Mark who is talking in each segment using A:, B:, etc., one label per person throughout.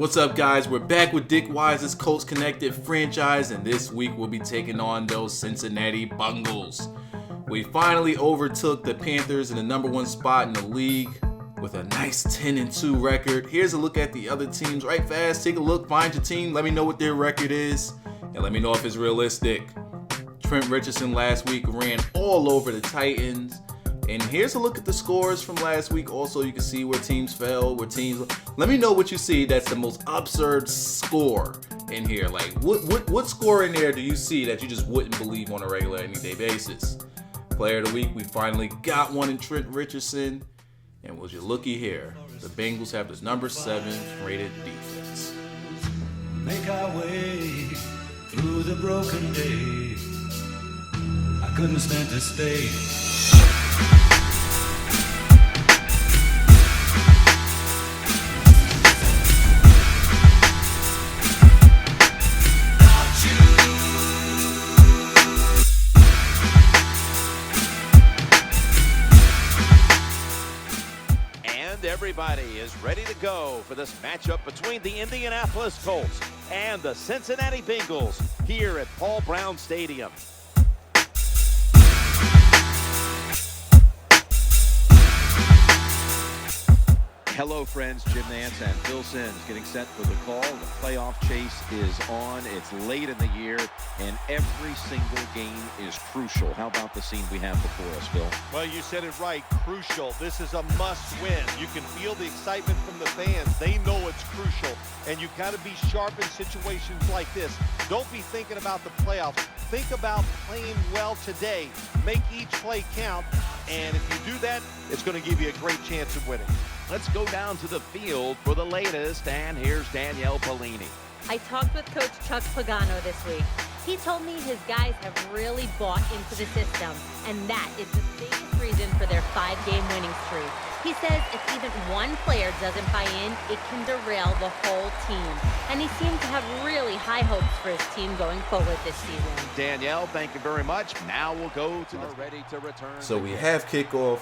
A: What's up, guys? We're back with Dick Wyza's Colts Connected franchise, and this week we'll be taking on those Cincinnati Bengals. We finally overtook the Panthers in the number one spot in the league with a nice 10-2 record. Here's a look at the other teams right fast. Take a look, find your team, let me know what their record is, and let me know if it's realistic. Trent Richardson last week ran all over the Titans. And here's a look at the scores from last week. Also, you can see where teams fell, where teams... Let me know what you see that's the most absurd score in here. Like, what score in there do you see that you just wouldn't believe on a regular anyday basis? Player of the week, we finally got one in Trent Richardson. And was you looky here, the Bengals have this number 7 rated defense.
B: Make our way through the broken day. I couldn't stand to stay.
C: Everybody is ready to go for this matchup between the Indianapolis Colts and the Cincinnati Bengals here at Paul Brown Stadium. Hello, friends. Jim Nance and Phil Simms getting set for the call. The playoff chase is on. It's late in the year, and every single game is crucial. How about the scene we have before us, Phil?
D: Well, you said it right. Crucial. This is a must-win. You can feel the excitement from the fans. They know it's crucial, and you've got to be sharp in situations like this. Don't be thinking about the playoffs. Think about playing well today. Make each play count, and if you do that, it's going to give you a great chance of winning.
C: Let's go down to the field for the latest, and here's Danielle Bellini.
E: I talked with Coach Chuck Pagano this week. He told me his guys have really bought into the system, and that is the biggest reason for their 5-game winning streak. He says if even one player doesn't buy in, it can derail the whole team. And he seems to have really high hopes for his team going forward this season.
C: Danielle, thank you very much. Now we'll go to the ready to return.
A: So we have kickoff.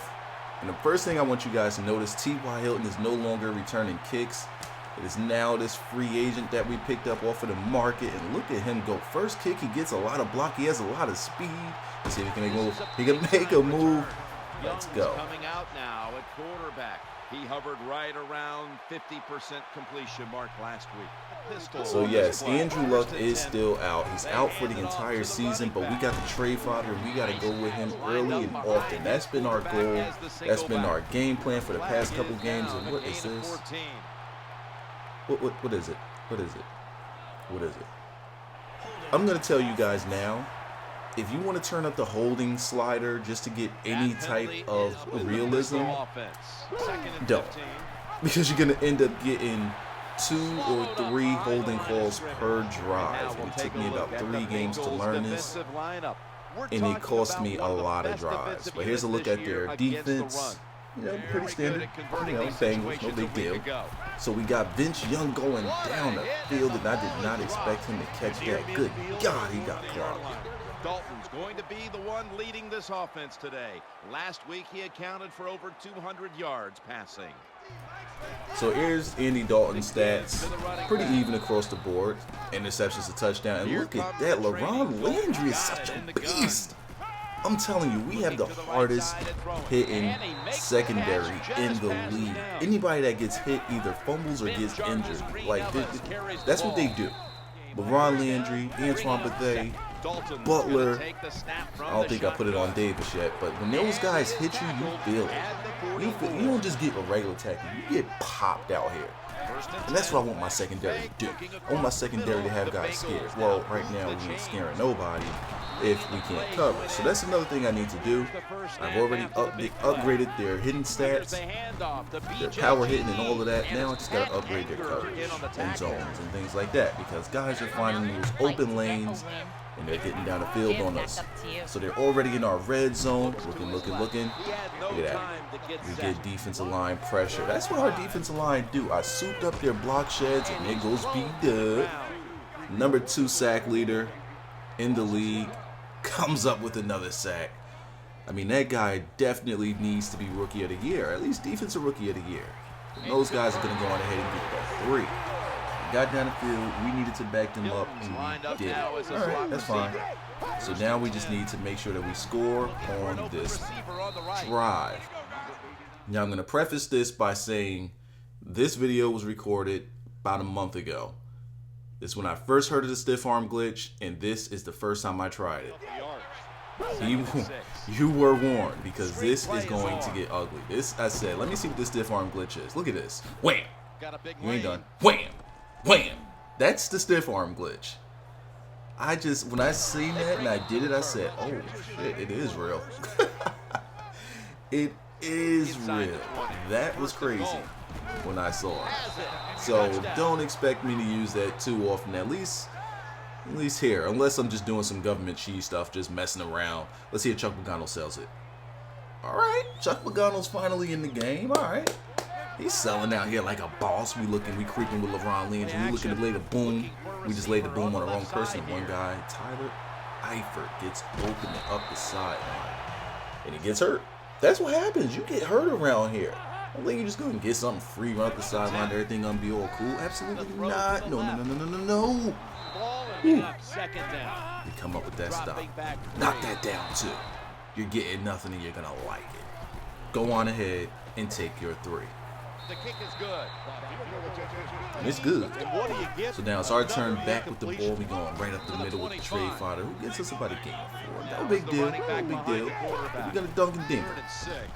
A: And the first thing I want you guys to notice, T.Y. Hilton is no longer returning kicks. It is now this free agent that we picked up off of the market. And look at him go. First kick, he gets a lot of block. He has a lot of speed. Let's see if he can make a move. He can make a move. Let's go.
C: Coming out now at quarterback. He hovered right around 50% completion mark last week.
A: So yes, Andrew Luck is still out. He's out for the entire season, but we got the trade fodder. We got to go with him early and often. That's been our goal. That's been our game plan for the past couple games. And what is this? What is it? What is it? What is it? I'm going to tell you guys now. If you want to turn up the holding slider just to get any type of realism, don't. Because you're going to end up getting 2 or 3 holding calls per drive. And it took me about 3 games to learn this, and it cost me a lot of drives. But here's a look at their defense. You know, pretty standard. You know, Bengals, no big deal. So we got Vince Young going down the field, and I did not expect him to catch that. Good God, he got clocked.
C: Dalton's going to be the one leading this offense today. Last week he accounted for over 200 yards passing.
A: So here's Andy Dalton's stats. Pretty even across the board. Interceptions, a touchdown. And look at that. LaRon Landry is such a beast. I'm telling you, we have the hardest hitting secondary in the league. Anybody that gets hit either fumbles or gets injured. Like, that's what they do. LaRon Landry, Antoine Bethea, Butler. I don't think I put it on Davis yet, but when those guys hit you, you feel it. You don't just get a regular tackle, you get popped out here. And that's what I want my secondary to do. I want my secondary to have guys scared. Well, right now we ain't scaring nobody if we can't cover. So that's another thing I need to do. I've already upgraded their hitting stats, their power hitting and all of that. Now I just got to upgrade their coverage and zones and things like that, because guys are finding those open lanes and they're getting down the field on us. So they're already in our red zone. Looking. Look at that. We get defensive line pressure. That's what our defensive line do. I souped up their block sheds, and it goes B-Dub. Number 2 sack leader in the league comes up with another sack. I mean, that guy definitely needs to be Rookie of the Year, at least Defensive Rookie of the Year. And those guys are going to go on ahead and get that 3. got down the field. We needed to back them up, and we did it. All right, that's fine. So now we just need to make sure that we score on this drive. Now I'm going to preface this by saying this video was recorded about a month ago. This is when I first heard of the stiff arm glitch, and this is the first time I tried it. You were warned, because this is going to get ugly. This, I said, let me see what this stiff arm glitch is. Look at this. Wham! You ain't done. Wham! Wham! That's the stiff arm glitch. When I seen that and I did it, I said, oh shit, it is real. It is real. That was crazy when I saw it. So don't expect me to use that too often, at least here, unless I'm just doing some government cheese stuff, just messing around. Let's see if Chuck Pagano sells it. All right, Chuck Pagano's finally in the game. All right, he's selling out here like a boss. We creeping with LeBron Landry. We looking to lay the boom. We just laid the boom on the wrong person. One guy, Tyler Eifert, gets open up the sideline, and he gets hurt. That's what happens. You get hurt around here. I don't think you're just gonna get something free right up the sideline. Everything gonna be all cool. Absolutely not. No. You come up with that stop. Knock that down too. You're getting nothing and you're gonna like it. Go on ahead and take your 3.
D: The kick is good.
A: And it's good. So now it's our turn back with the ball. We going right up the middle with the trade fodder, who gets us about a game 4. No big deal. No big deal. We're gonna dunk and dink.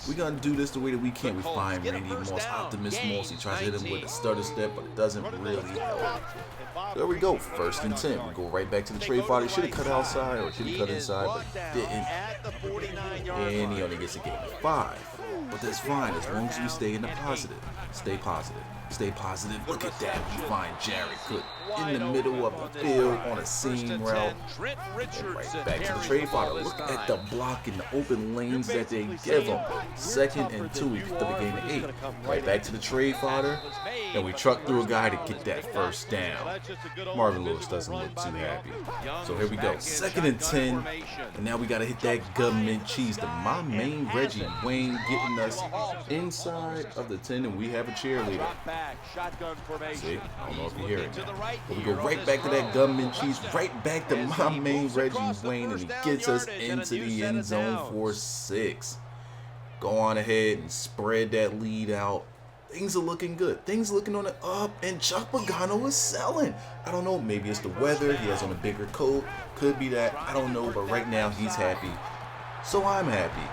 A: We're gonna do this the way that we can. We find Randy Moss, Optimus Moss. He tries to hit him with a stutter step, but it doesn't really help. There we go. 1st and 10. We go right back to the trade fodder. Should have cut outside or should have cut inside, but didn't. And he only gets a game of 5. But that's fine as long as we stay in the positive. Stay positive. Stay positive. Look at that. We find Jared Cook in the middle of the field on a seam route. And right back to the trade fodder. Look at the block in the open lanes that they give him. 2nd and 2. We picked up a game of 8. Right back to the trade fodder. And we truck through a guy to get that 1st down. Marvin Lewis doesn't look too happy. So here we go. 2nd and 10. And now we got to hit that government cheese. My main Reggie Wayne getting us inside of the 10. And we have a cheerleader. See, I don't know if you hear it now. But we go right back to that government cheese, right back to my main Reggie Wayne, and he gets us into the end zone for 6. Go on ahead and spread that lead out. Things are looking good. Things are looking on the up, and Chuck Pagano is selling. I don't know, maybe it's the weather. He has on a bigger coat. Could be that. I don't know, but right now he's happy. So I'm happy.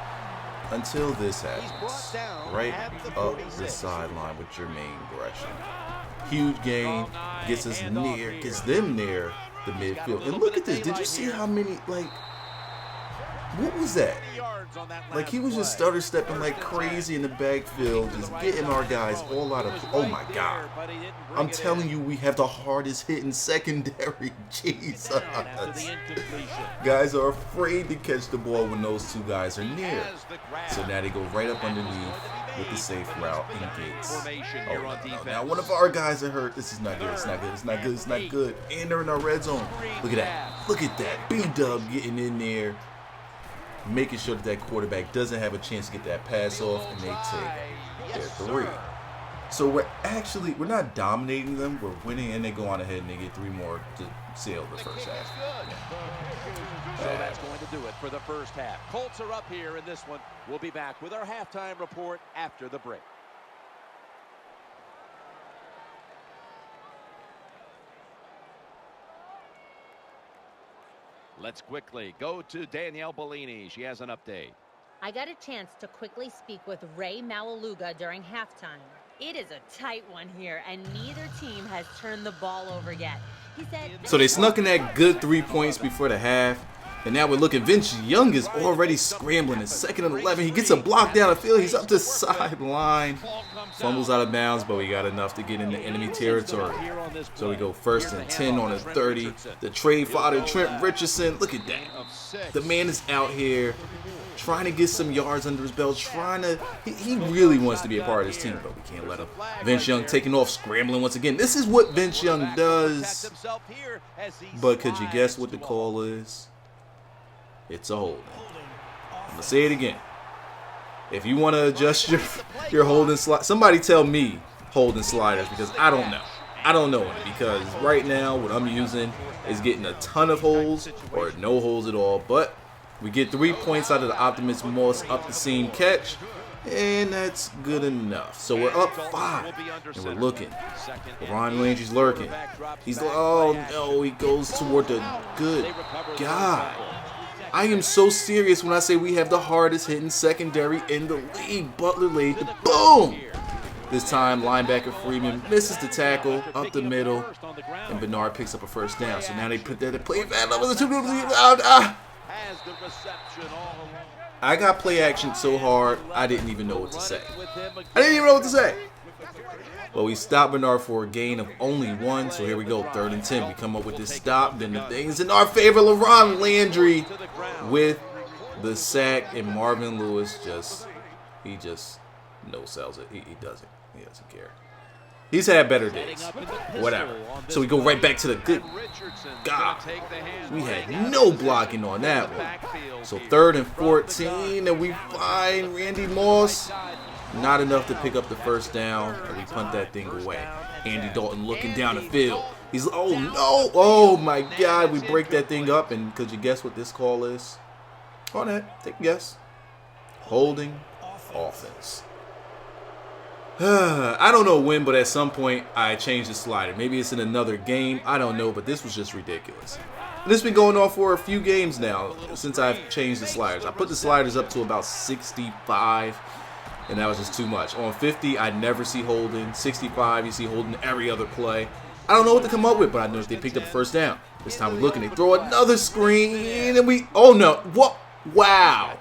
A: Until this happens, right up the sideline with Jermaine Gresham. Huge gain, gets them near the midfield. And look at this, did you see how many, what was that? Like, he was just stutter stepping like crazy in the backfield, just getting our guys all out of, oh my God. I'm telling you, we have the hardest hitting secondary. Jesus. Guys are afraid to catch the ball when those 2 guys are near. So now they go right up underneath with the safe route and Gates. Oh, no. Now one of our guys are hurt. This is not good. It's not good. It's not good. It's not good. And they're in our red zone. Look at that. Look at that. B-Dub getting in there, making sure that quarterback doesn't have a chance to get that pass off, and they take their 3. So we're not dominating them. We're winning, and they go on ahead and they get 3 more to seal the first half. Yeah.
C: So that's going to do it for the first half. Colts are up here in this one. We'll be back with our halftime report after the break. Let's quickly go to Danielle Bellini. She has an update.
E: I got a chance to quickly speak with Ray Malaluga during halftime. It is a tight one here, and neither team has turned the ball over yet. He said,
A: so they snuck in that good 3 points before the half. And now we're looking. Vince Young is already scrambling. In 2nd and 11. He gets a block down the field. He's up the sideline. Fumbles out of bounds, but we got enough to get into enemy territory. So we go 1st and 10 on a 30. The trade fodder, Trent Richardson. Look at that. The man is out here trying to get some yards under his belt. He really wants to be a part of this team, but we can't let him. Vince Young taking off, scrambling once again. This is what Vince Young does. But could you guess what the call is? It's a holding. I'm going to say it again. If you want to adjust your holding slide, somebody tell me holding sliders, because I don't know. I don't know because right now what I'm using is getting a ton of holes or no holes at all. But we get 3 points out of the Optimus Moss up the seam catch, and that's good enough. So we're up 5, and we're looking. Ron Landry's lurking. He's like, oh no, he goes toward the good God. I am so serious when I say we have the hardest hitting secondary in the league. Butler laid the boom. This time, linebacker Freeman misses the tackle up the middle, and Bernard picks up a first down. So now they put that play back over the 2. I got play action so hard, I didn't even know what to say. But we stopped Bernard for a gain of only 1, so here we go, 3rd and 10. We come up with this stop, then the thing's in our favor. LaRon Landry with the sack, and Marvin Lewis just no-sells it. He doesn't. He doesn't care. He's had better days. Whatever. So we go right back to the good God. We had no blocking on that one. So 3rd and 14, and we find Randy Moss. Not enough to pick up the first down, and we punt that thing away. Andy Dalton looking down the field. He's, oh no, oh my God, we break that thing up, and could you guess what this call is? Go on ahead, take a guess. Holding offense. I don't know when, but at some point I changed the slider. Maybe it's in another game, I don't know, but this was just ridiculous. And this has been going on for a few games now since I've changed the sliders. I put the sliders up to about 65. And that was just too much. On 50, I never see holding. 65, you see holding every other play. I don't know what to come up with, but I know if they picked up a first down. This time we're looking. They throw another screen, and we... Oh, no. What? Wow.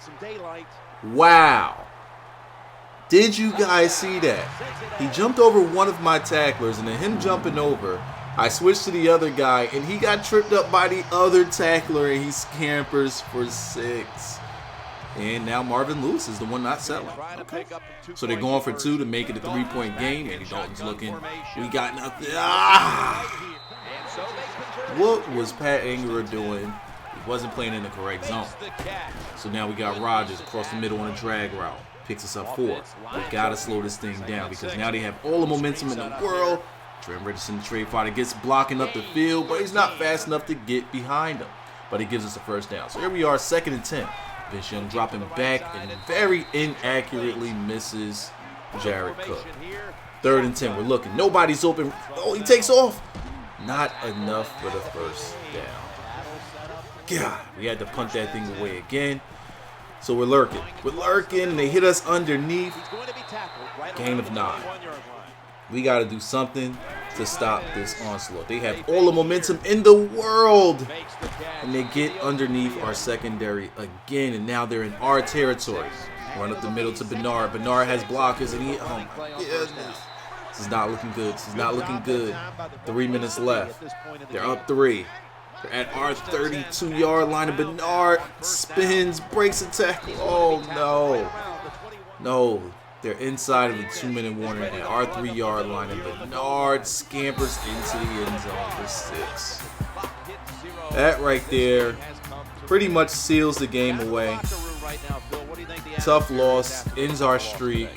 A: Wow. Did you guys see that? He jumped over one of my tacklers, and then him jumping over, I switched to the other guy, and he got tripped up by the other tackler, and he scampers for 6. And now Marvin Lewis is the one not selling. Okay. So they're going for 2 to make it a 3-point game. Andy Dalton's looking. We got nothing. What was Pat Angerer doing? He wasn't playing in the correct zone. So now we got Rodgers across the middle on a drag route. Picks us up 4. We got to slow this thing down because now they have all the momentum in the world. Trent Richardson, the trade fighter, gets blocking up the field, but he's not fast enough to get behind him. But he gives us a first down. So here we are, 2nd and 10. Vince Young dropping back and very inaccurately misses Jared Cook. 3rd and 10. We're looking. Nobody's open. Oh, he takes off. Not enough for the first down. God, we had to punt that thing away again. So we're lurking. We're lurking, and they hit us underneath. Gain of 9. We got to do something to stop this onslaught. They have all the momentum in the world, and they get underneath our secondary again, and now they're in our territory. Run up the middle to Bernard. Bernard has blockers, and he, oh my goodness. This is not looking good. This is not looking good. 3 minutes left. They're up 3. They're at our 32-yard line, and Bernard spins, breaks a tackle. Oh, no. No. They're inside of the 2-minute warning at our 3-yard line, and Bernard scampers into the end zone for 6. That right there pretty much seals the game away. Tough loss, ends our streak.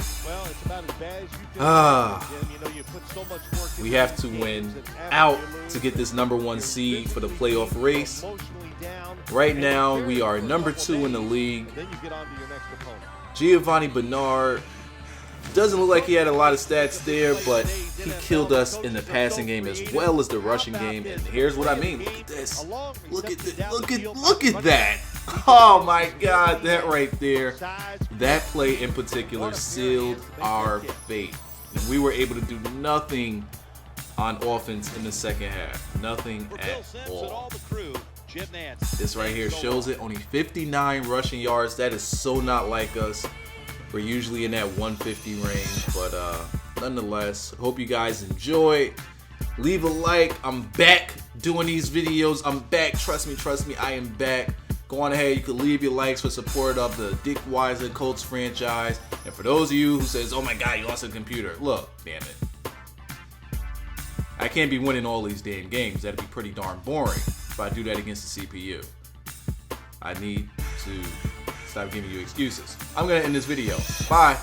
A: We have to win out to get this #1 seed for the playoff race. Right now, we are number 2 in the league. Giovanni Bernard doesn't look like he had a lot of stats there, but he killed us in the passing game as well as the rushing game. And here's what I mean. Look at this. Look at this. Look at that. Oh my God, that right there. That play in particular sealed our fate. And we were able to do nothing on offense in the second half. Nothing at all. This right here shows it. Only 59 rushing yards. That is so not like us. We're usually in that 150 range, but nonetheless, hope you guys enjoy. Leave a like. I'm back doing these videos. I'm back. Trust me, I am back. Go on ahead. You can leave your likes for support of the Dick Wyza Colts franchise. And for those of you who says, oh my God, you lost a computer. Look, damn it. I can't be winning all these damn games. That'd be pretty darn boring if I do that against the CPU. I need to stop giving you excuses. I'm going to end this video. Bye.